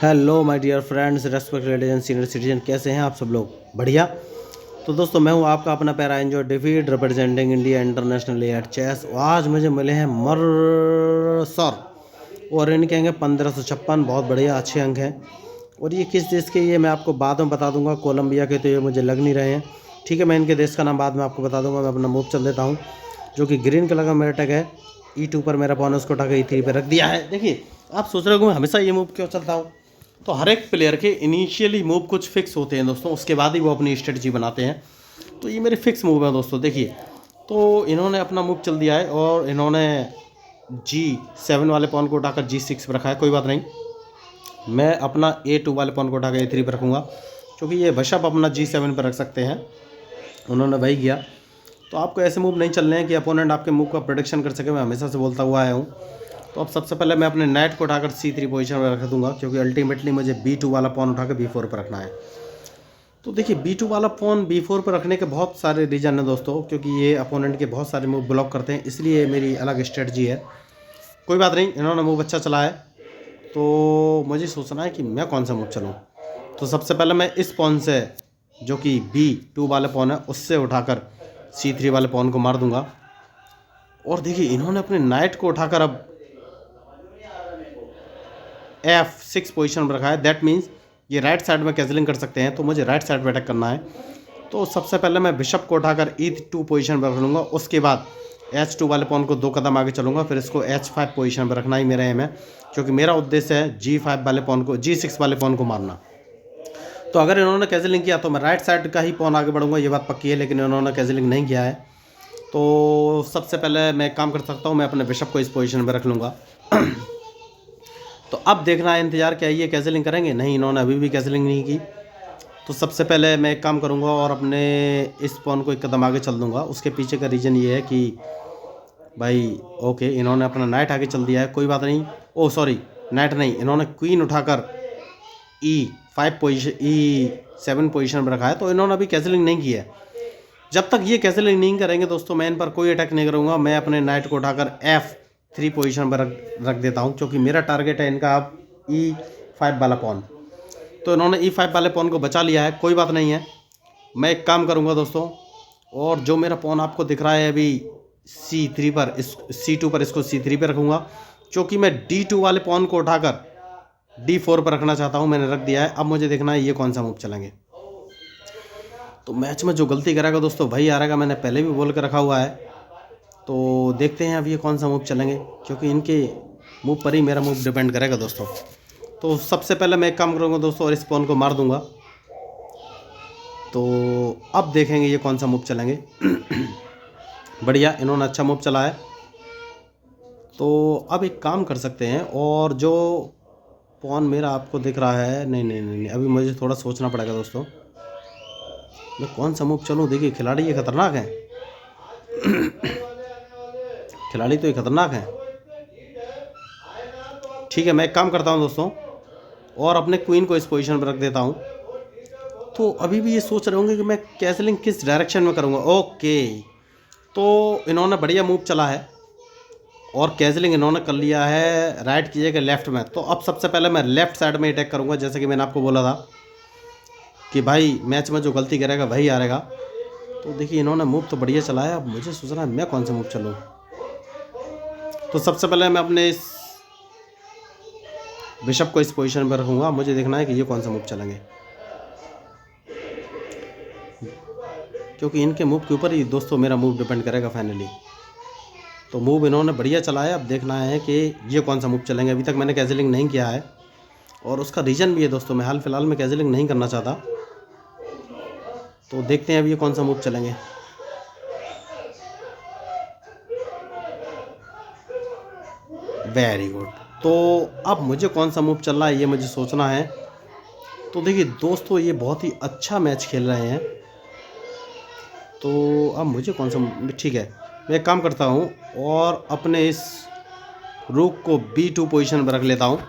Hello my dear friends, respect ladies and senior citizen, कैसे हैं आप सब लोग? बढ़िया। तो दोस्तों, मैं हूं आपका अपना para enjoy David, representing India internationally at chess. आज मुझे मिले हैं मरसर और इनके अंक 1556। बहुत बढ़िया, अच्छे अंक हैं। और ये किस देश के, ये मैं आपको बाद में बता दूंगा। कोलंबिया के तो ये मुझे लग नहीं रहे हैं। ठीक है, मैं इनके देश का नाम बाद में आपको बता दूंगा। मैं अपना मूव चल देता हूँ, जो कि ग्रीन कलर का मेरा टैग है। E2 पर मेरा पॉन उसको उठा के E3 पर रख दिया है। देखिए, आप सोच रहे हो मैं हमेशा ये मूव क्यों चलता हूँ। तो हर एक प्लेयर के इनिशियली मूव कुछ फिक्स होते हैं दोस्तों, उसके बाद ही वो अपनी स्ट्रेटजी बनाते हैं। तो ये मेरे फिक्स मूव है दोस्तों। देखिए, तो इन्होंने अपना मूव चल दिया है और इन्होंने G7 वाले पॉन को उठाकर G6 पर रखा है। कोई बात नहीं, मैं अपना A2 वाले पॉन को उठाकर A3 पर रखूँगा, क्योंकि ये बिशप अपना G7 पर रख सकते हैं। उन्होंने वही किया। तो आपको ऐसे मूव नहीं चलने हैं कि अपोनेंट आपके मूव का प्रोडिक्शन कर सके। मैं हमेशा से बोलता हुआ आया हूँ। तो अब सबसे पहले मैं अपने नाइट को उठाकर C3 पोजीशन में रख दूंगा, क्योंकि अल्टीमेटली मुझे B2 वाला पॉन उठाकर B4 पर रखना है। तो देखिए, B2 वाला पॉन B4 पर रखने के बहुत सारे रीजन हैं दोस्तों, क्योंकि ये अपोनेंट के बहुत सारे मूव ब्लॉक करते हैं, इसलिए मेरी अलग स्ट्रेटजी है। कोई बात नहीं, इन्होंने मूव अच्छा चला है, तो मुझे सोचना है कि मैं कौन सा मूव चलूँ। तो सबसे पहले मैं इस पॉन से, जो कि B2 वाले पॉन है, उससे उठाकर C3 वाले पॉन को मार दूंगा। और देखिए, इन्होंने अपने नाइट को उठाकर अब F6 पोजीशन में रखा है। दैट मीन्स ये राइट साइड में कैजलिंग कर सकते हैं, तो मुझे राइट साइड पर अटैक करना है। तो सबसे पहले मैं बिशप को उठाकर E2 पोजीशन पर रख लूँगा। उसके बाद H2 वाले पॉन को 2 कदम आगे चलूँगा, फिर इसको H5 पोजीशन पर रखना ही मेरा एम है, क्योंकि मेरा उद्देश्य है G5 वाले पॉन को, G6 वाले पॉन को मारना। तो अगर इन्होंने कैजलिंग किया तो मैं राइट साइड का ही पॉन आगे बढ़ूँगा, ये बात पक्की है। लेकिन इन्होंने कैजलिंग नहीं किया है, तो सबसे पहले मैं एक काम कर सकता हूँ, मैं अपने बिशप को इस पोजीशन पर रख लूँगा। तो अब देखना है इंतज़ार, क्या ये कैजलिंग करेंगे? नहीं, इन्होंने अभी भी कैजलिंग नहीं की। तो सबसे पहले मैं एक काम करूँगा और अपने इस पॉन को एक कदम आगे चल दूँगा। उसके पीछे का रीज़न ये है कि भाई, ओके, इन्होंने अपना नाइट आगे चल दिया है। कोई बात नहीं। ओह सॉरी, नाइट नहीं, इन्होंने क्वीन उठाकर E5 पोजीशन, E7 पोजीशन पर रखा है। तो इन्होंने अभी कैजलिंग नहीं की है। जब तक ये कैजलिंग नहीं करेंगे दोस्तों, मैं इन पर कोई अटैक नहीं करूँगा। मैं अपने नाइट को उठाकर F3 पोजीशन पर रख देता हूँ, क्योंकि मेरा टारगेट है इनका अब E5 वाला पॉन। तो इन्होंने E5 वाले पॉन को बचा लिया है। कोई बात नहीं है, मैं एक काम करूँगा दोस्तों, और जो मेरा पॉन आपको दिख रहा है अभी C3 पर, इस C2 पर, इसको C3 पर रखूँगा, क्योंकि मैं D2 वाले पॉन को उठाकर D4 पर रखना चाहता हूँ। मैंने रख दिया है। अब मुझे देखना है ये कौन सा मूव चलेंगे। तो मैच में जो गलती करेगा दोस्तों वही हारेगा, मैंने पहले भी बोल कर रखा हुआ है। तो देखते हैं अब ये कौन सा मूव चलेंगे, क्योंकि इनके मूव पर ही मेरा मूव डिपेंड करेगा दोस्तों। तो सबसे पहले मैं एक काम करूँगा दोस्तों, और इस पॉन को मार दूंगा। तो अब देखेंगे ये कौन सा मूव चलेंगे। बढ़िया, इन्होंने अच्छा मूव चला है। तो अब एक काम कर सकते हैं, और जो पॉन मेरा आपको दिख रहा है, नहीं नहीं नहीं, अभी मुझे थोड़ा सोचना पड़ेगा दोस्तों, मैं कौन सा मूव चलूँ। देखिए, खिलाड़ी ये खतरनाक है। खिलाड़ी तो ये खतरनाक है। ठीक है, मैं एक काम करता हूँ दोस्तों, और अपने क्वीन को इस पोजीशन पर रख देता हूँ। तो अभी भी ये सोच रहे होंगे कि मैं कैसलिंग किस डायरेक्शन में करूँगा। ओके, तो इन्होंने बढ़िया मूव चला है, और कैजलिंग इन्होंने कर लिया है राइट की जगह लेफ्ट में। तो अब सबसे पहले मैं लेफ्ट साइड में अटैक करूँगा, जैसे कि मैंने आपको बोला था कि भाई मैच में जो गलती करेगा वही हारेगा। तो देखिए, इन्होंने मूव तो बढ़िया चला है। अब मुझे सोचना है मैं कौन सा मूव चलूँ। तो सबसे पहले मैं अपने इस बिशप को इस पोजीशन पर रखूँगा। मुझे देखना है कि ये कौन सा मूव चलेंगे, क्योंकि इनके मूव के ऊपर ही दोस्तों मेरा मूव डिपेंड करेगा फाइनली। तो मूव इन्होंने बढ़िया चला है। अब देखना है कि ये कौन सा मूव चलेंगे। अभी तक मैंने कैजलिंग नहीं किया है, और उसका रीज़न भी है दोस्तों, मैं हाल फिलहाल में कैजलिंग नहीं करना चाहता। तो देखते हैं अब ये कौन सा मूव चलेंगे। Very good. तो अब मुझे कौन सा मूव चल रहा है ये मुझे सोचना है। तो देखिए दोस्तों, ये बहुत ही अच्छा मैच खेल रहे हैं। तो अब मुझे कौन सा, ठीक है, मैं एक काम करता हूँ और अपने इस रूक को B2 पोजीशन पर रख लेता हूँ।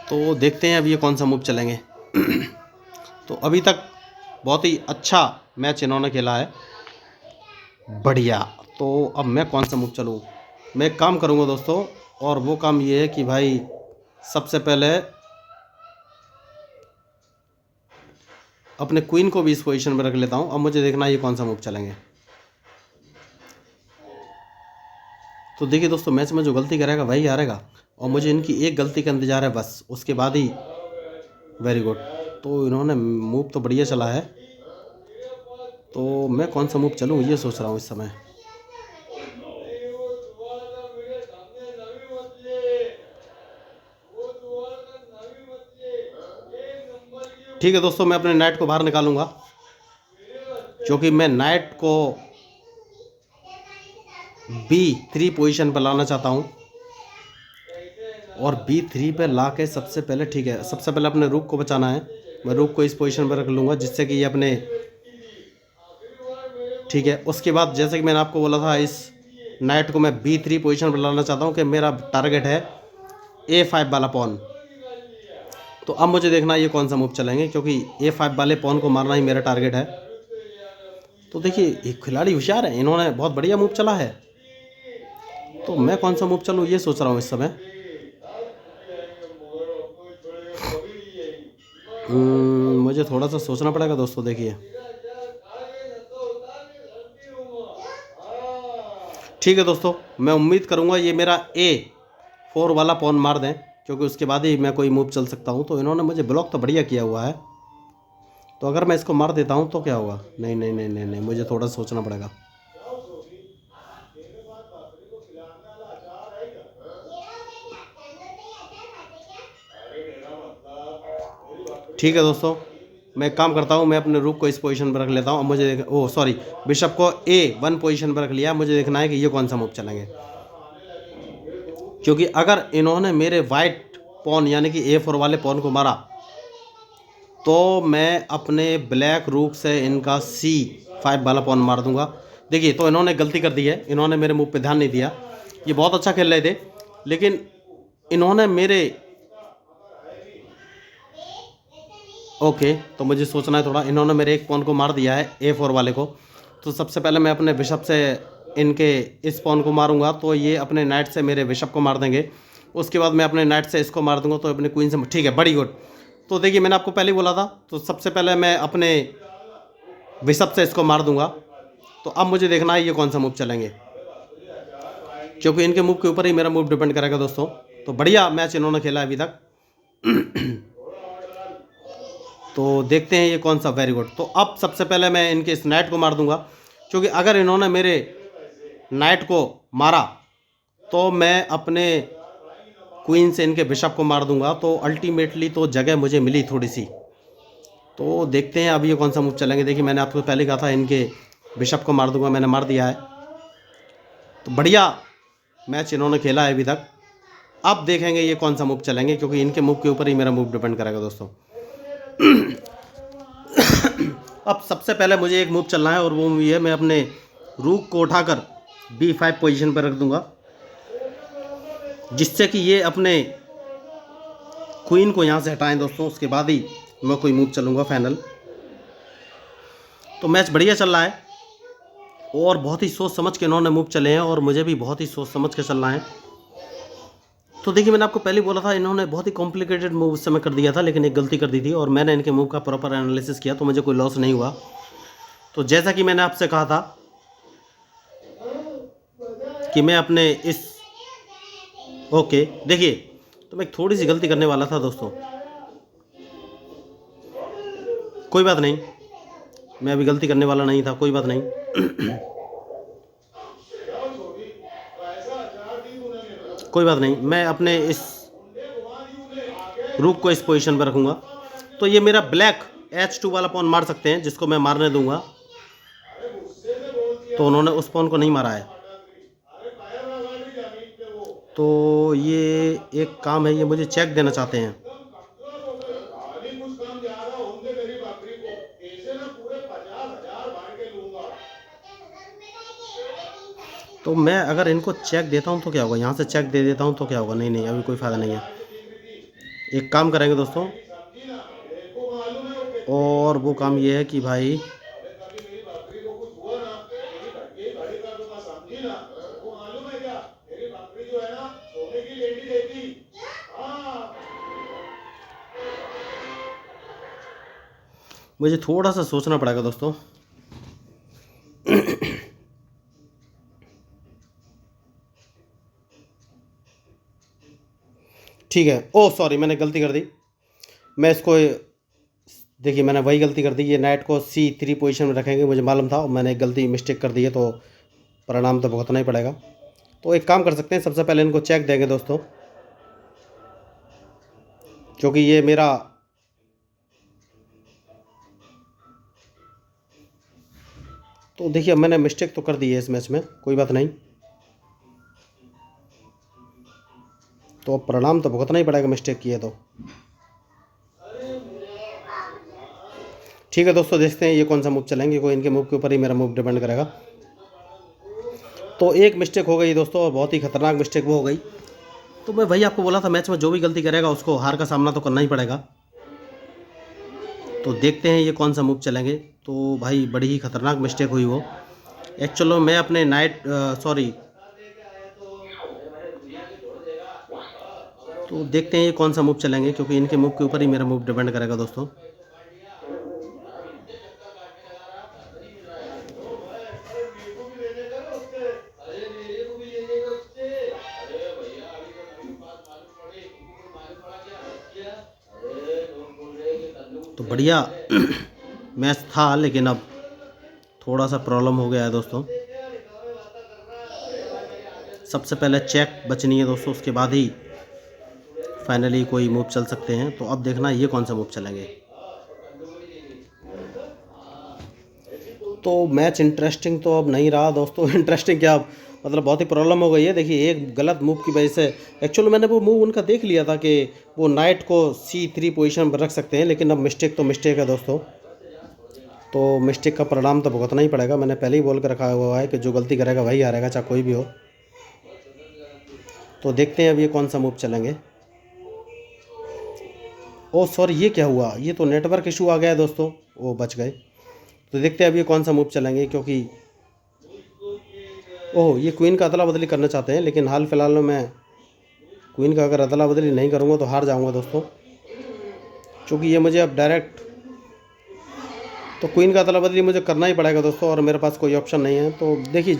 तो देखते हैं अब ये कौन सा मूव चलेंगे। तो अभी तक बहुत ही अच्छा मैच इन्होंने खेला है, बढ़िया। तो अब मैं कौन सा मूव चलूँ, मैं एक काम करूँगा दोस्तों, और वो काम ये है कि भाई सबसे पहले अपने क्वीन को भी इस पोजीशन में रख लेता हूँ। अब मुझे देखना है ये कौन सा मूव चलेंगे। तो देखिए दोस्तों, मैच में जो गलती करेगा वही हारेगा, और मुझे इनकी एक गलती का इंतजार है बस, उसके बाद ही। Very good. तो इन्होंने मूव तो बढ़िया चला है, तो मैं कौन सा मूव चलूँ ये सोच रहा हूँ इस समय। ठीक है दोस्तों, मैं अपने नाइट को बाहर निकालूंगा, क्योंकि मैं नाइट को B3 पोजीशन पर लाना चाहता हूँ। और B3 पे ला के सबसे पहले, ठीक है, सबसे पहले अपने रूक को बचाना है। मैं रूक को इस पोजीशन पर रख लूँगा जिससे कि ये अपने, ठीक है। उसके बाद जैसे कि मैंने आपको बोला था, इस नाइट को मैं B3 पोजीशन पर लाना चाहता हूँ कि मेरा टारगेट है A5 वाला पॉन। तो अब मुझे देखना है ये कौन सा मूव चलेंगे, क्योंकि A5 वाले पॉन को मारना ही मेरा टारगेट है। तो देखिए, ये खिलाड़ी होशियार है, इन्होंने बहुत बढ़िया मूव चला है। तो मैं कौन सा मूव चलूँ ये सोच रहा हूँ इस समय। मुझे थोड़ा सा सोचना पड़ेगा दोस्तों। देखिए, ठीक है दोस्तों, मैं उम्मीद करूँगा ये मेरा A4 वाला पॉन मार दें, क्योंकि उसके बाद ही मैं कोई मूव चल सकता हूँ। तो इन्होंने मुझे ब्लॉक तो बढ़िया किया हुआ है, तो अगर मैं इसको मार देता हूँ तो क्या होगा। नहीं नहीं नहीं नहीं नहीं, मुझे थोड़ा सोचना पड़ेगा। ठीक है दोस्तों, मैं एक काम करता हूँ, मैं अपने रूक को इस पोजीशन पर रख लेता हूँ। अब मुझे सॉरी, बिशप को A1 पोजीशन पर रख लिया। मुझे देखना है कि ये कौन सा मूव चलेंगे, क्योंकि अगर इन्होंने मेरे वाइट पॉन यानी कि A4 वाले पॉन को मारा, तो मैं अपने ब्लैक रूक से इनका C5 वाला पॉन मार दूंगा। देखिए, तो इन्होंने गलती कर दी है, इन्होंने मेरे मूव पे ध्यान नहीं दिया। ये बहुत अच्छा खेल रहे थे, लेकिन इन्होंने मेरे, ओके, तो मुझे सोचना है थोड़ा। इन्होंने मेरे एक पॉन को मार दिया है A4 वाले को, तो सबसे पहले मैं अपने बिशप से इनके इस पॉन को मारूंगा, तो ये अपने नाइट से मेरे बिशप को मार देंगे। उसके बाद मैं अपने नाइट से इसको मार दूंगा, तो अपने क्वीन से, ठीक है, बड़ी गुड। तो देखिए, मैंने आपको पहले ही बोला था, तो सबसे पहले मैं अपने बिशप से इसको मार दूंगा। तो अब मुझे देखना है ये कौन सा मूव चलेंगे, क्योंकि इनके मूव के ऊपर ही मेरा मूव डिपेंड करेगा दोस्तों। तो बढ़िया मैच इन्होंने खेला अभी तक। तो देखते हैं ये कौन सा। Very good. तो अब सबसे पहले मैं इनके इस नाइट को मार दूंगा, क्योंकि अगर इन्होंने मेरे नाइट को मारा तो मैं अपने क्वीन से इनके बिशप को मार दूंगा। तो अल्टीमेटली तो जगह मुझे मिली थोड़ी सी। तो देखते हैं अब ये कौन सा मूव चलेंगे। देखिए, मैंने आपको पहले कहा था इनके बिशप को मार दूंगा, मैंने मार दिया है। तो बढ़िया मैच इन्होंने खेला है अभी तक। अब देखेंगे ये कौन सा मूव चलेंगे, क्योंकि इनके मूव के ऊपर ही मेरा मूव डिपेंड करेगा दोस्तों। अब सबसे पहले मुझे एक मूव चलना है, और वो मूव है, मैं अपने रूक को उठाकर B5 पोजीशन पर रख दूंगा, जिससे कि ये अपने क्वीन को यहाँ से हटाएं दोस्तों। उसके बाद ही मैं कोई मूव चलूँगा फाइनल। तो मैच बढ़िया चल रहा है, और बहुत ही सोच समझ के इन्होंने मूव चले हैं, और मुझे भी बहुत ही सोच समझ के चलना है। तो देखिए, मैंने आपको पहले बोला था, इन्होंने बहुत ही कॉम्प्लिकेटेड मूव उस समय कर दिया था, लेकिन एक गलती कर दी थी, और मैंने इनके मूव का प्रॉपर एनालिसिस किया, तो मुझे कोई लॉस नहीं हुआ। तो जैसा कि मैंने आपसे कहा था कि मैं अपने इस, ओके, देखिए, तो मैं थोड़ी सी गलती करने वाला था दोस्तों। कोई बात नहीं, मैं अभी गलती करने वाला नहीं था, कोई बात नहीं। कोई बात नहीं, मैं अपने इस रूक को इस पोजीशन पर रखूँगा। तो ये मेरा ब्लैक H2 वाला पॉन मार सकते हैं, जिसको मैं मारने दूंगा। तो उन्होंने उस पॉन को नहीं मारा है, तो ये एक काम है, ये मुझे चेक देना चाहते हैं। तो मैं अगर इनको चेक देता हूँ तो क्या होगा, यहाँ से चेक दे देता हूँ तो क्या होगा। नहीं नहीं, अभी कोई फ़ायदा नहीं है। एक काम करेंगे दोस्तों, और वो काम ये है कि भाई, मुझे थोड़ा सा सोचना पड़ेगा दोस्तों। ठीक है। ओह सॉरी, मैंने गलती कर दी। मैं इसको, देखिए मैंने वही गलती कर दी। ये नाइट को C3 पोजीशन में रखेंगे, मुझे मालूम था और मैंने एक गलती मिस्टेक कर दी है, तो परिणाम तो भुगतना ही पड़ेगा। तो एक काम कर सकते हैं, सबसे पहले इनको चेक देंगे दोस्तों, क्योंकि ये मेरा तो देखिए मैंने मिस्टेक तो कर दी है इस मैच में, कोई बात नहीं। तो परिणाम तो भुगतना ही पड़ेगा मिस्टेक की है तो। ठीक है दोस्तों, देखते हैं ये कौन सा मूव चलेंगे। कोई इनके मूव के ऊपर ही मेरा मूव डिपेंड करेगा। तो एक मिस्टेक हो गई दोस्तों, और बहुत ही खतरनाक मिस्टेक वो हो गई। तो मैं वही आपको बोला था, मैच में जो भी गलती करेगा उसको हार का सामना तो करना ही पड़ेगा। तो देखते हैं ये कौन सा मूव चलेंगे। तो भाई बड़ी ही खतरनाक मिस्टेक हुई वो। एक्चुअली मैं अपने नाइट सॉरी, तो देखते हैं ये कौन सा मूव चलेंगे, क्योंकि इनके मूव के ऊपर ही मेरा मूव डिपेंड करेगा दोस्तों। तो बढ़िया मैच था, लेकिन अब थोड़ा सा प्रॉब्लम हो गया है दोस्तों। सबसे पहले चेक बचनी है दोस्तों, उसके बाद ही फाइनली कोई मूव चल सकते हैं। तो अब देखना ये कौन सा मूव चलेंगे। तो मैच इंटरेस्टिंग तो अब नहीं रहा दोस्तों। इंटरेस्टिंग क्या, मतलब बहुत ही प्रॉब्लम हो गई है। देखिए एक गलत मूव की वजह से, एक्चुअली मैंने वो मूव उनका देख लिया था कि वो नाइट को C3 पोजीशन पर रख सकते हैं, लेकिन अब मिस्टेक तो मिस्टेक है दोस्तों। तो मिस्टेक का परिणाम तो भुगतना ही पड़ेगा। मैंने पहले ही बोल कर रखा हुआ है कि जो गलती करेगा वही हारेगा, चाहे कोई भी हो। तो देखते हैं अब ये कौन सा मूव चलेंगे। ओ सॉरी, ये क्या हुआ, ये तो नेटवर्क इशू आ गया है दोस्तों, वो बच गए। तो देखते हैं अब ये कौन सा मूव चलेंगे, क्योंकि ओह ये क्वीन का अदला बदली करना चाहते हैं, लेकिन हाल फिलहाल में मैं क्वीन का अगर अदला बदली नहीं करूँगा तो हार जाऊँगा दोस्तों, क्योंकि ये मुझे अब डायरेक्ट, तो क्वीन का अदला बदली मुझे करना ही पड़ेगा दोस्तों, और मेरे पास कोई ऑप्शन नहीं है। तो देखिए,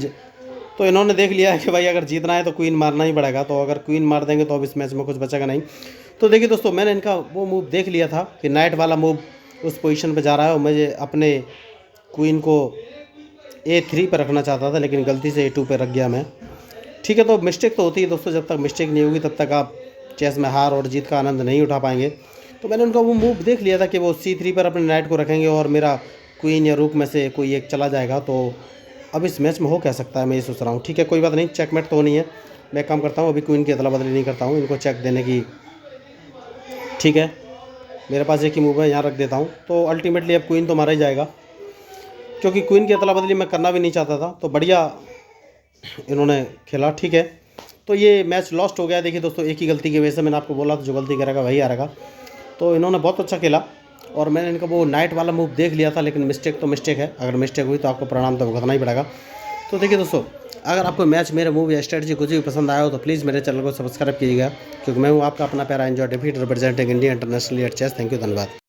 तो इन्होंने देख लिया है कि भाई अगर जीतना है तो क्वीन मारना ही पड़ेगा। तो अगर क्वीन मार देंगे तो अब इस मैच में कुछ बचेगा नहीं। तो देखिए दोस्तों, मैंने इनका वो मूव देख लिया था कि नाइट वाला मूव उस पोजीशन पे जा रहा है, और मुझे अपने क्वीन को A3 पर रखना चाहता था, लेकिन गलती से A2 पे रख गया मैं। ठीक है, तो मिस्टेक तो होती है दोस्तों, जब तक मिस्टेक नहीं होगी तब तक आप चेस में हार और जीत का आनंद नहीं उठा पाएंगे। तो मैंने उनका वो मूव देख लिया था कि वो C3 पर अपने नाइट को रखेंगे और मेरा क्वीन या रूक में से कोई एक चला जाएगा। तो अब इस मैच में हो क्या सकता है, मैं ये सोच रहा हूँ। ठीक है, कोई बात नहीं, चेकमेट तो होनी है। मैं काम करता हूँ, अभी क्वीन की अदला बदली नहीं करता हूँ, इनको चेक देने की। ठीक है, मेरे पास एक ही मूव है, यहाँ रख देता हूँ। तो अल्टीमेटली अब क्वीन तो मारा ही जाएगा, क्योंकि क्वीन की अदला बदली मैं करना भी नहीं चाहता था। तो बढ़िया इन्होंने खेला। ठीक है, तो ये मैच लॉस्ट हो गया। देखिए दोस्तों, एक ही गलती की वजह से, मैंने आपको बोला था जो गलती करेगा वही हारेगा। तो इन्होंने बहुत अच्छा खेला, और मैंने इनका वो नाइट वाला मूव देख लिया था, लेकिन मिस्टेक तो मिस्टेक है। अगर मिस्टेक हुई तो आपको परिणाम तो भुगतना ही पड़ेगा। तो देखिए दोस्तों, अगर आपको मैच, मेरे मूव या स्ट्रेटजी कुछ भी पसंद आया हो तो प्लीज़ मेरे चैनल को सब्सक्राइब कीजिएगा, क्योंकि मैं हूँ आपका अपना प्यारा enjoy defeat representing India internationally at chess. Thank you, धन्यवाद।